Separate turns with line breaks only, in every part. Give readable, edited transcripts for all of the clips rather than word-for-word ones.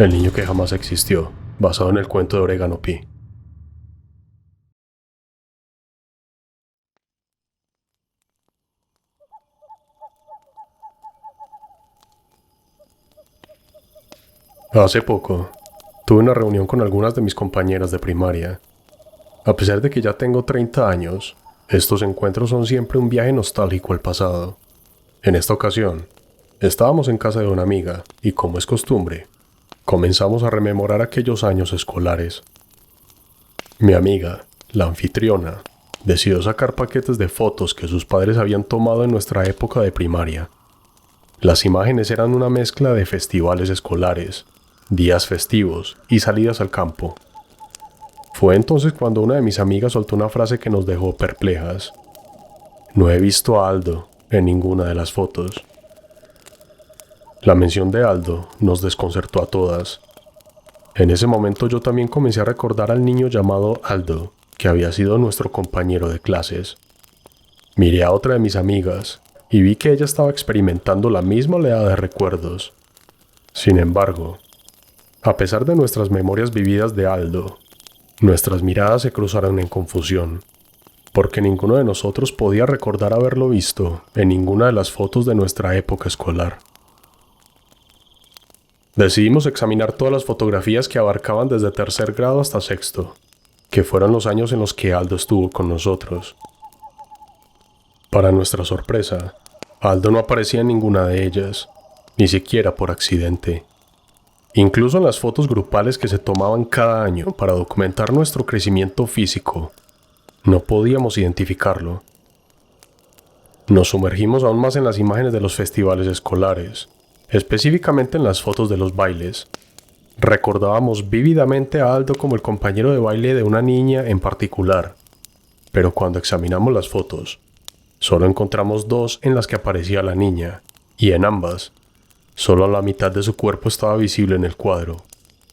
El niño que jamás existió, basado en el cuento de Orégano Pi. Hace poco, tuve una reunión con algunas de mis compañeras de primaria. A pesar de que ya tengo 30 años, estos encuentros son siempre un viaje nostálgico al pasado. En esta ocasión, estábamos en casa de una amiga y, como es costumbre, comenzamos a rememorar aquellos años escolares. Mi amiga, la anfitriona, decidió sacar paquetes de fotos que sus padres habían tomado en nuestra época de primaria. Las imágenes eran una mezcla de festivales escolares, días festivos y salidas al campo. Fue entonces cuando una de mis amigas soltó una frase que nos dejó perplejas. No he visto a Aldo en ninguna de las fotos. La mención de Aldo nos desconcertó a todas. En ese momento yo también comencé a recordar al niño llamado Aldo, que había sido nuestro compañero de clases. Miré a otra de mis amigas y vi que ella estaba experimentando la misma oleada de recuerdos. Sin embargo, a pesar de nuestras memorias vividas de Aldo, nuestras miradas se cruzaron en confusión, porque ninguno de nosotros podía recordar haberlo visto en ninguna de las fotos de nuestra época escolar. Decidimos examinar todas las fotografías que abarcaban desde tercer grado hasta sexto, que fueron los años en los que Aldo estuvo con nosotros. Para nuestra sorpresa, Aldo no aparecía en ninguna de ellas, ni siquiera por accidente. Incluso en las fotos grupales que se tomaban cada año para documentar nuestro crecimiento físico, no podíamos identificarlo. Nos sumergimos aún más en las imágenes de los festivales escolares, específicamente en las fotos de los bailes. Recordábamos vívidamente a Aldo como el compañero de baile de una niña en particular, pero cuando examinamos las fotos, solo encontramos dos en las que aparecía la niña, y en ambas, solo la mitad de su cuerpo estaba visible en el cuadro,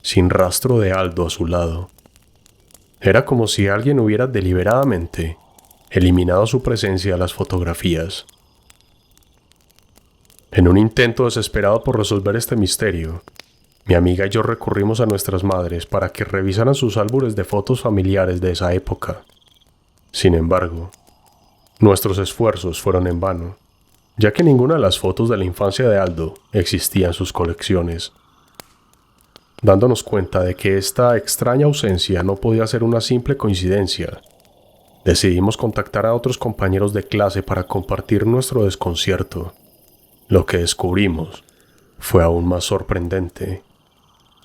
sin rastro de Aldo a su lado. Era como si alguien hubiera deliberadamente eliminado su presencia de las fotografías. En un intento desesperado por resolver este misterio, mi amiga y yo recurrimos a nuestras madres para que revisaran sus álbumes de fotos familiares de esa época. Sin embargo, nuestros esfuerzos fueron en vano, ya que ninguna de las fotos de la infancia de Aldo existía en sus colecciones. Dándonos cuenta de que esta extraña ausencia no podía ser una simple coincidencia, decidimos contactar a otros compañeros de clase para compartir nuestro desconcierto. Lo que descubrimos fue aún más sorprendente.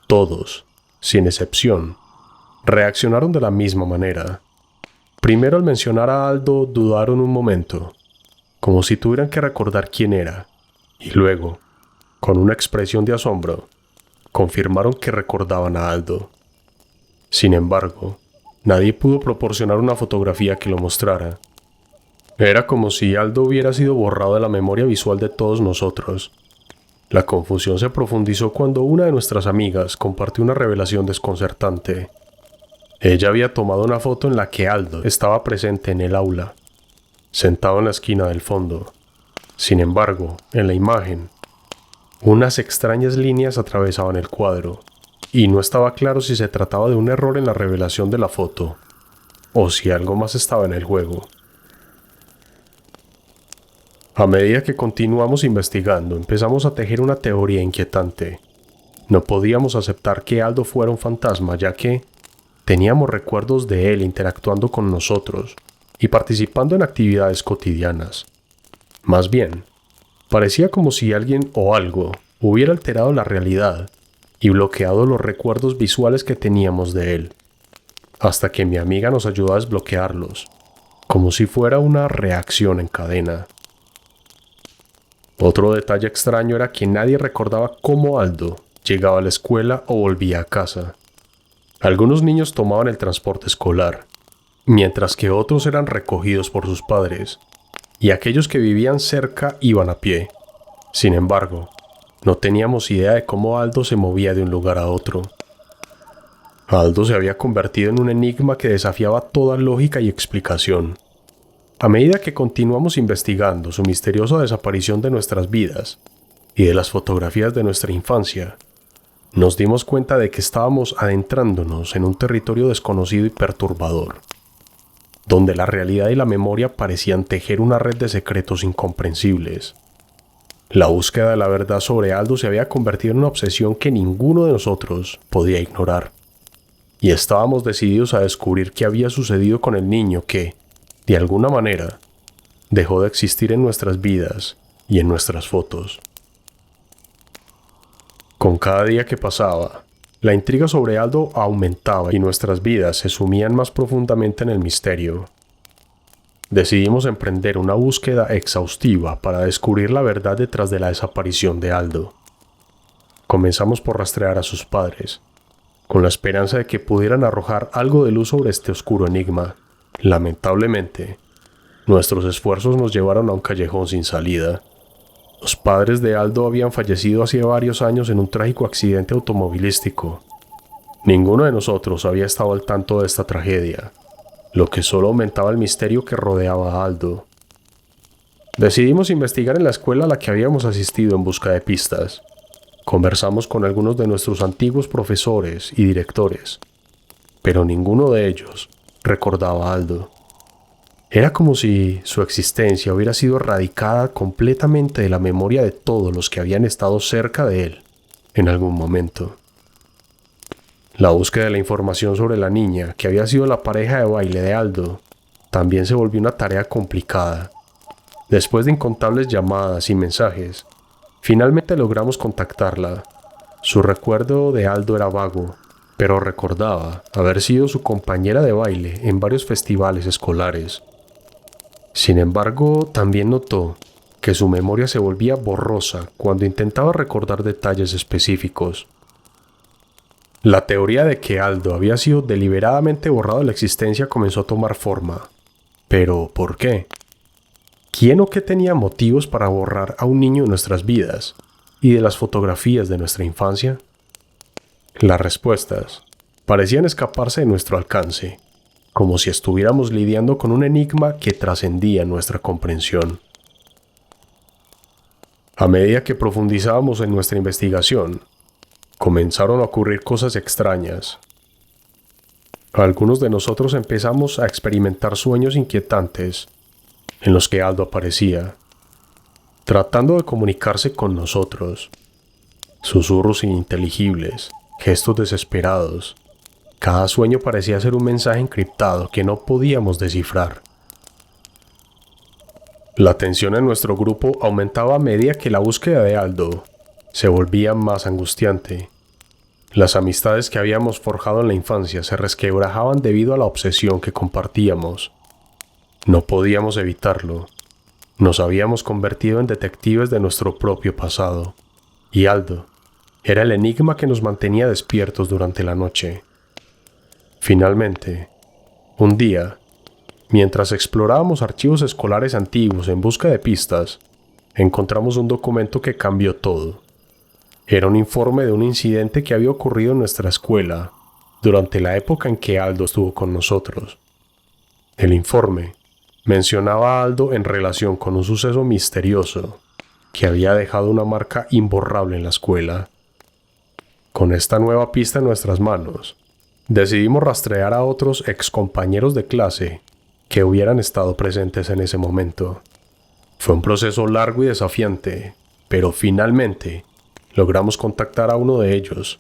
Todos, sin excepción, reaccionaron de la misma manera. Primero, al mencionar a Aldo, dudaron un momento, como si tuvieran que recordar quién era, y luego, con una expresión de asombro, confirmaron que recordaban a Aldo. Sin embargo, nadie pudo proporcionar una fotografía que lo mostrara. Era como si Aldo hubiera sido borrado de la memoria visual de todos nosotros. La confusión se profundizó cuando una de nuestras amigas compartió una revelación desconcertante. Ella había tomado una foto en la que Aldo estaba presente en el aula, sentado en la esquina del fondo. Sin embargo, en la imagen, unas extrañas líneas atravesaban el cuadro, y no estaba claro si se trataba de un error en la revelación de la foto, o si algo más estaba en el juego. A medida que continuamos investigando, empezamos a tejer una teoría inquietante. No podíamos aceptar que Aldo fuera un fantasma, ya que teníamos recuerdos de él interactuando con nosotros y participando en actividades cotidianas. Más bien, parecía como si alguien o algo hubiera alterado la realidad y bloqueado los recuerdos visuales que teníamos de él, hasta que mi amiga nos ayudó a desbloquearlos, como si fuera una reacción en cadena. Otro detalle extraño era que nadie recordaba cómo Aldo llegaba a la escuela o volvía a casa. Algunos niños tomaban el transporte escolar, mientras que otros eran recogidos por sus padres, y aquellos que vivían cerca iban a pie. Sin embargo, no teníamos idea de cómo Aldo se movía de un lugar a otro. Aldo se había convertido en un enigma que desafiaba toda lógica y explicación. A medida que continuamos investigando su misteriosa desaparición de nuestras vidas y de las fotografías de nuestra infancia, nos dimos cuenta de que estábamos adentrándonos en un territorio desconocido y perturbador, donde la realidad y la memoria parecían tejer una red de secretos incomprensibles. La búsqueda de la verdad sobre Aldo se había convertido en una obsesión que ninguno de nosotros podía ignorar, y estábamos decididos a descubrir qué había sucedido con el niño que, de alguna manera, dejó de existir en nuestras vidas y en nuestras fotos. Con cada día que pasaba, la intriga sobre Aldo aumentaba y nuestras vidas se sumían más profundamente en el misterio. Decidimos emprender una búsqueda exhaustiva para descubrir la verdad detrás de la desaparición de Aldo. Comenzamos por rastrear a sus padres, con la esperanza de que pudieran arrojar algo de luz sobre este oscuro enigma. Lamentablemente, nuestros esfuerzos nos llevaron a un callejón sin salida. Los padres de Aldo habían fallecido hace varios años en un trágico accidente automovilístico. Ninguno de nosotros había estado al tanto de esta tragedia, lo que solo aumentaba el misterio que rodeaba a Aldo. Decidimos investigar en la escuela a la que habíamos asistido en busca de pistas. Conversamos con algunos de nuestros antiguos profesores y directores, pero ninguno de ellos recordaba a Aldo. Era como si su existencia hubiera sido erradicada completamente de la memoria de todos los que habían estado cerca de él en algún momento. La búsqueda de la información sobre la niña, que había sido la pareja de baile de Aldo, también se volvió una tarea complicada. Después de incontables llamadas y mensajes, finalmente logramos contactarla. Su recuerdo de Aldo era vago, pero recordaba haber sido su compañera de baile en varios festivales escolares. Sin embargo, también notó que su memoria se volvía borrosa cuando intentaba recordar detalles específicos. La teoría de que Aldo había sido deliberadamente borrado de la existencia comenzó a tomar forma. ¿Pero por qué? ¿Quién o qué tenía motivos para borrar a un niño de nuestras vidas y de las fotografías de nuestra infancia? Las respuestas parecían escaparse de nuestro alcance, como si estuviéramos lidiando con un enigma que trascendía nuestra comprensión. A medida que profundizábamos en nuestra investigación, comenzaron a ocurrir cosas extrañas. Algunos de nosotros empezamos a experimentar sueños inquietantes en los que Aldo aparecía, tratando de comunicarse con nosotros. Susurros ininteligibles, gestos desesperados. Cada sueño parecía ser un mensaje encriptado que no podíamos descifrar. La tensión en nuestro grupo aumentaba a medida que la búsqueda de Aldo se volvía más angustiante. Las amistades que habíamos forjado en la infancia se resquebrajaban debido a la obsesión que compartíamos. No podíamos evitarlo. Nos habíamos convertido en detectives de nuestro propio pasado, y Aldo era el enigma que nos mantenía despiertos durante la noche. Finalmente, un día, mientras explorábamos archivos escolares antiguos en busca de pistas, encontramos un documento que cambió todo. Era un informe de un incidente que había ocurrido en nuestra escuela durante la época en que Aldo estuvo con nosotros. El informe mencionaba a Aldo en relación con un suceso misterioso que había dejado una marca imborrable en la escuela. Con esta nueva pista en nuestras manos, decidimos rastrear a otros excompañeros de clase que hubieran estado presentes en ese momento. Fue un proceso largo y desafiante, pero finalmente logramos contactar a uno de ellos.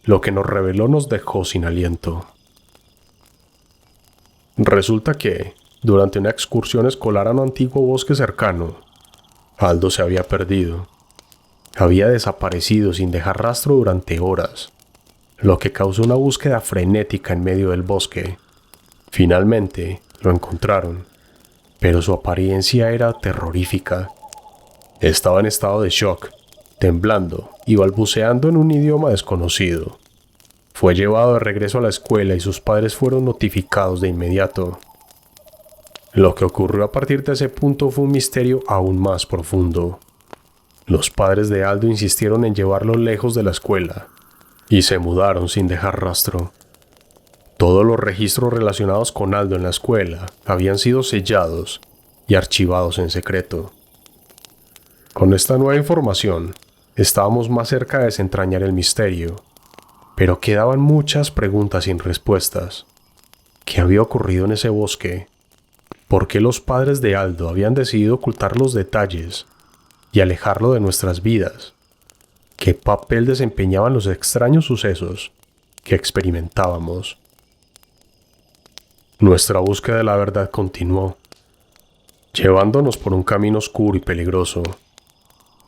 Lo que nos reveló nos dejó sin aliento. Resulta que, durante una excursión escolar a un antiguo bosque cercano, Aldo se había perdido. Había desaparecido sin dejar rastro durante horas, lo que causó una búsqueda frenética en medio del bosque. Finalmente lo encontraron, pero su apariencia era terrorífica. Estaba en estado de shock, temblando y balbuceando en un idioma desconocido. Fue llevado de regreso a la escuela y sus padres fueron notificados de inmediato. Lo que ocurrió a partir de ese punto fue un misterio aún más profundo. Los padres de Aldo insistieron en llevarlo lejos de la escuela y se mudaron sin dejar rastro. Todos los registros relacionados con Aldo en la escuela habían sido sellados y archivados en secreto. Con esta nueva información, estábamos más cerca de desentrañar el misterio Pero quedaban muchas preguntas sin respuestas. ¿Qué había ocurrido en ese bosque? ¿Por qué los padres de Aldo habían decidido ocultar los detalles y alejarlo de nuestras vidas? ¿Qué papel desempeñaban los extraños sucesos que experimentábamos? Nuestra búsqueda de la verdad continuó, llevándonos por un camino oscuro y peligroso.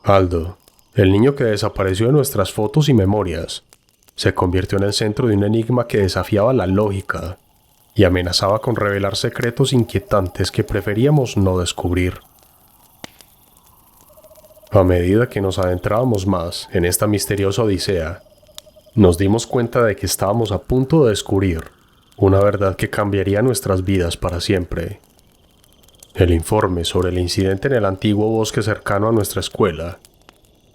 Aldo, el niño que desapareció de nuestras fotos y memorias, se convirtió en el centro de un enigma que desafiaba la lógica y amenazaba con revelar secretos inquietantes que preferíamos no descubrir. A medida que nos adentrábamos más en esta misteriosa odisea, nos dimos cuenta de que estábamos a punto de descubrir una verdad que cambiaría nuestras vidas para siempre. El informe sobre el incidente en el antiguo bosque cercano a nuestra escuela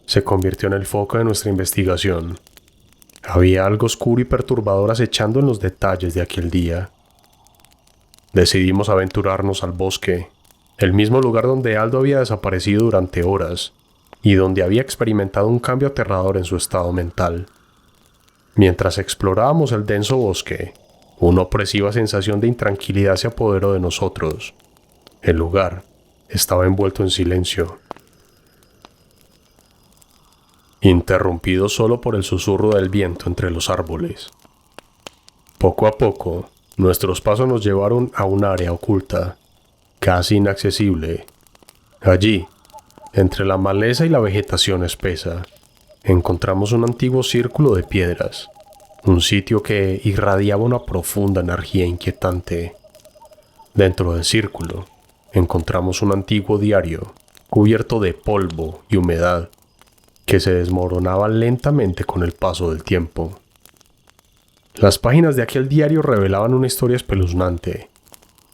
se convirtió en el foco de nuestra investigación. Había algo oscuro y perturbador acechando en los detalles de aquel día. Decidimos aventurarnos al bosque, el mismo lugar donde Aldo había desaparecido durante horas y donde había experimentado un cambio aterrador en su estado mental. Mientras explorábamos el denso bosque, una opresiva sensación de intranquilidad se apoderó de nosotros. El lugar estaba envuelto en silencio, interrumpido solo por el susurro del viento entre los árboles. Poco a poco, nuestros pasos nos llevaron a un área oculta, casi inaccesible. Allí, entre la maleza y la vegetación espesa, encontramos un antiguo círculo de piedras, un sitio que irradiaba una profunda energía inquietante. Dentro del círculo, encontramos un antiguo diario, cubierto de polvo y humedad, que se desmoronaba lentamente con el paso del tiempo. Las páginas de aquel diario revelaban una historia espeluznante.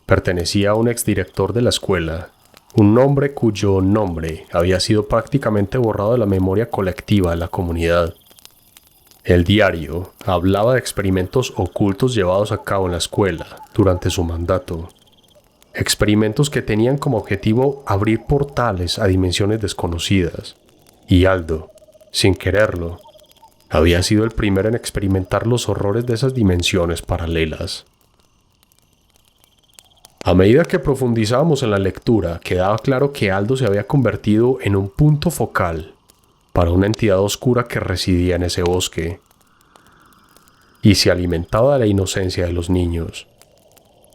Pertenecía a un exdirector de la escuela, un hombre cuyo nombre había sido prácticamente borrado de la memoria colectiva de la comunidad. El diario hablaba de experimentos ocultos llevados a cabo en la escuela durante su mandato. Experimentos que tenían como objetivo abrir portales a dimensiones desconocidas. Y Aldo, sin quererlo, había sido el primero en experimentar los horrores de esas dimensiones paralelas. A medida que profundizábamos en la lectura, quedaba claro que Aldo se había convertido en un punto focal para una entidad oscura que residía en ese bosque y se alimentaba de la inocencia de los niños.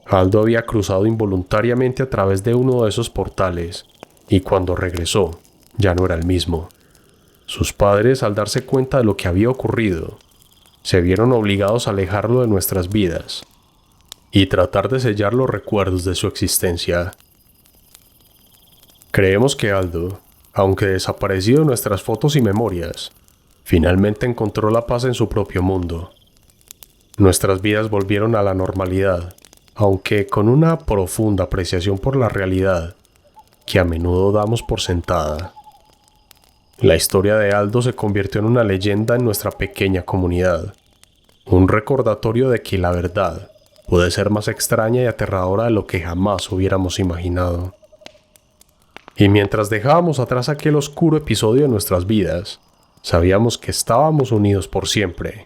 Aldo había cruzado involuntariamente a través de uno de esos portales y cuando regresó, ya no era el mismo. Sus padres, al darse cuenta de lo que había ocurrido, se vieron obligados a alejarlo de nuestras vidas y tratar de sellar los recuerdos de su existencia. Creemos que Aldo, aunque desaparecido de nuestras fotos y memorias, finalmente encontró la paz en su propio mundo. Nuestras vidas volvieron a la normalidad, aunque con una profunda apreciación por la realidad que a menudo damos por sentada. La historia de Aldo se convirtió en una leyenda en nuestra pequeña comunidad, un recordatorio de que la verdad puede ser más extraña y aterradora de lo que jamás hubiéramos imaginado. Y mientras dejábamos atrás aquel oscuro episodio de nuestras vidas, sabíamos que estábamos unidos por siempre,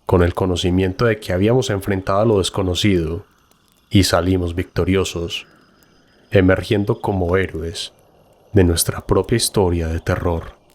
con el conocimiento de que habíamos enfrentado a lo desconocido y salimos victoriosos, emergiendo como héroes de nuestra propia historia de terror.